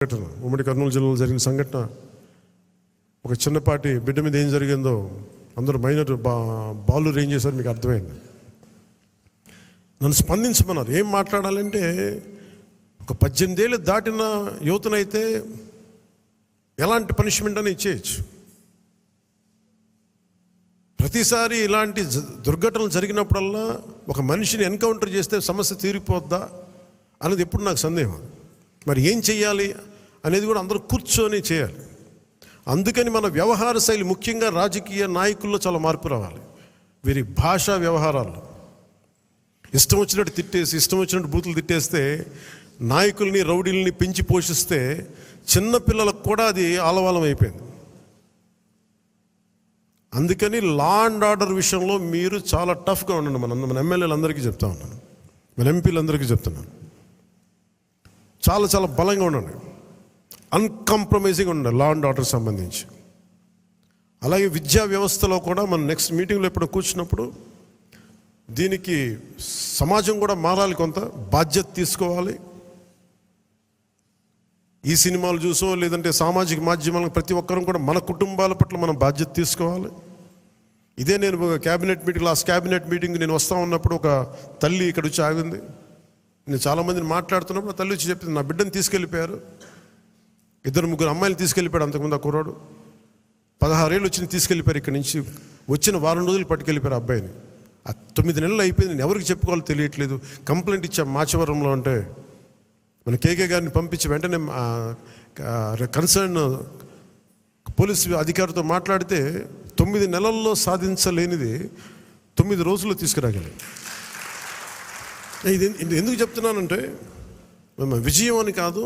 సంఘటన ఉమ్మడి కర్నూలు జిల్లాలో జరిగిన సంఘటన, ఒక చిన్నపాటి బిడ్డ మీద ఏం జరిగిందో అందరూ మైనర్ బాలు ఏం చేశారు మీకు అర్థమైంది. నన్ను స్పందించమన్నారు. ఏం మాట్లాడాలంటే, ఒక 18 ఏళ్ళు దాటిన యువతనైతే ఎలాంటి పనిష్మెంట్ అని ఇచ్చేయచ్చు. ప్రతిసారి ఇలాంటి దుర్ఘటనలు జరిగినప్పుడల్లా ఒక మనిషిని ఎన్కౌంటర్ చేస్తే సమస్య తీరిపోద్దా అనేది ఎప్పుడు నాకు సందేహం. మరి ఏం చెయ్యాలి అనేది కూడా అందరూ కూర్చొని చేయాలి. అందుకని మన వ్యవహార శైలి, ముఖ్యంగా రాజకీయ నాయకుల్లో చాలా మార్పు రావాలి. వీరి భాషా వ్యవహారాల్లో ఇష్టం వచ్చినట్టు తిట్టేసి, ఇష్టం వచ్చినట్టు బూతులు తిట్టేస్తే, నాయకుల్ని రౌడీల్ని పెంచి పోషిస్తే చిన్నపిల్లలకు కూడా అది ఆలవాలం అయిపోయింది. అందుకని లా అండ్ ఆర్డర్ విషయంలో మీరు చాలా టఫ్గా ఉండండి. మన ఎమ్మెల్యేలందరికీ చెప్తా ఉన్నాను, మన ఎంపీలందరికీ చెప్తున్నాను. చాలా చాలా బలంగా ఉండండి, అన్కాంప్రమైజింగ్ ఉండండి లా అండ్ ఆర్డర్ సంబంధించి. అలాగే విద్యా వ్యవస్థలో కూడా మనం నెక్స్ట్ మీటింగ్లో ఎప్పుడు కూర్చున్నప్పుడు దీనికి సమాజం కూడా మారాలి, కొంత బాధ్యత తీసుకోవాలి. ఈ సినిమాలు చూసో లేదంటే సామాజిక మాధ్యమాలకు ప్రతి ఒక్కరూ కూడా మన కుటుంబాల పట్ల మనం బాధ్యత తీసుకోవాలి. ఇదే నేను cabinet meeting, last cabinet meeting నేను వస్తూ ఉన్నప్పుడు ఒక తల్లి ఇక్కడ వచ్చి ఆగింది. నేను చాలామందిని మాట్లాడుతున్నప్పుడు తల్లి వచ్చి చెప్పింది, నా బిడ్డను తీసుకెళ్ళిపోయారు, 2-3 అమ్మాయిలు తీసుకెళ్ళిపోయాడు అంతకుముందు ఆ కుర్రాడు. 16 ఏళ్ళు వచ్చి తీసుకెళ్ళిపోయారు. ఇక్కడి నుంచి వచ్చిన 1 వారం రోజులు పట్టుకెళ్ళిపోయారు అబ్బాయిని. 9 నెలలు అయిపోయింది, నేను ఎవరికి చెప్పుకోవాలో తెలియట్లేదు. కంప్లైంట్ ఇచ్చాం మాచవరంలో. అంటే మన కేకే గారిని పంపించి వెంటనే కన్సర్న్ పోలీసు అధికారితో మాట్లాడితే 9 నెలల్లో సాధించలేనిది 9 రోజుల్లో తీసుకురాగలి. ఇది ఎందుకు చెప్తున్నానంటే, విజయం అని కాదు,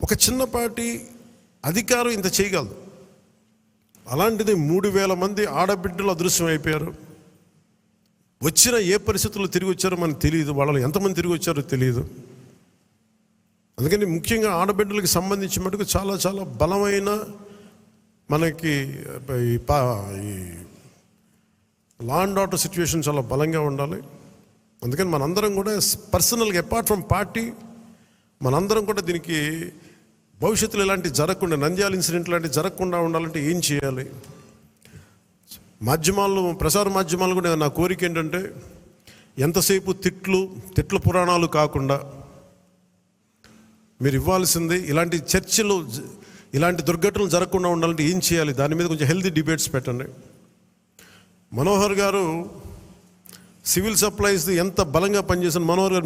ఒక చిన్నపాటి అధికారం ఇంత చేయగలదు. అలాంటిది 3000 మంది ఆడబిడ్డలు అదృశ్యం అయిపోయారు. వచ్చిన ఏ పరిస్థితుల్లో తిరిగి వచ్చారో మనకు తెలియదు, వాళ్ళు ఎంతమంది తిరిగి వచ్చారో తెలియదు. అందుకని ముఖ్యంగా ఆడబిడ్డలకి సంబంధించి మటుకు చాలా చాలా బలమైన మనకి ఈ లా అండ్ ఆర్డర్ సిచ్యువేషన్ చాలా బలంగా ఉండాలి. అందుకని మనందరం కూడా పర్సనల్గా, అపార్ట్ ఫ్రమ్ పార్టీ, మనందరం కూడా దీనికి భవిష్యత్తులో ఇలాంటివి జరగకుండా, నంద్యాల ఇన్సిడెంట్ లాంటివి జరగకుండా ఉండాలంటే ఏం చేయాలి? మాధ్యమాల్లో, ప్రసార మాధ్యమాలు కూడా నా కోరిక ఏంటంటే, ఎంతసేపు తిట్ల పురాణాలు కాకుండా మీరు ఇవ్వాల్సింది ఇలాంటి చర్చలు, ఇలాంటి దుర్ఘటనలు జరగకుండా ఉండాలంటే ఏం చేయాలి, దాని మీద కొంచెం హెల్తీ డిబేట్స్ పెట్టండి. మనోహర్ గారు సివిల్ సప్లైస్ ఎంత బలంగా పనిచేసిన మనోహర్ గారు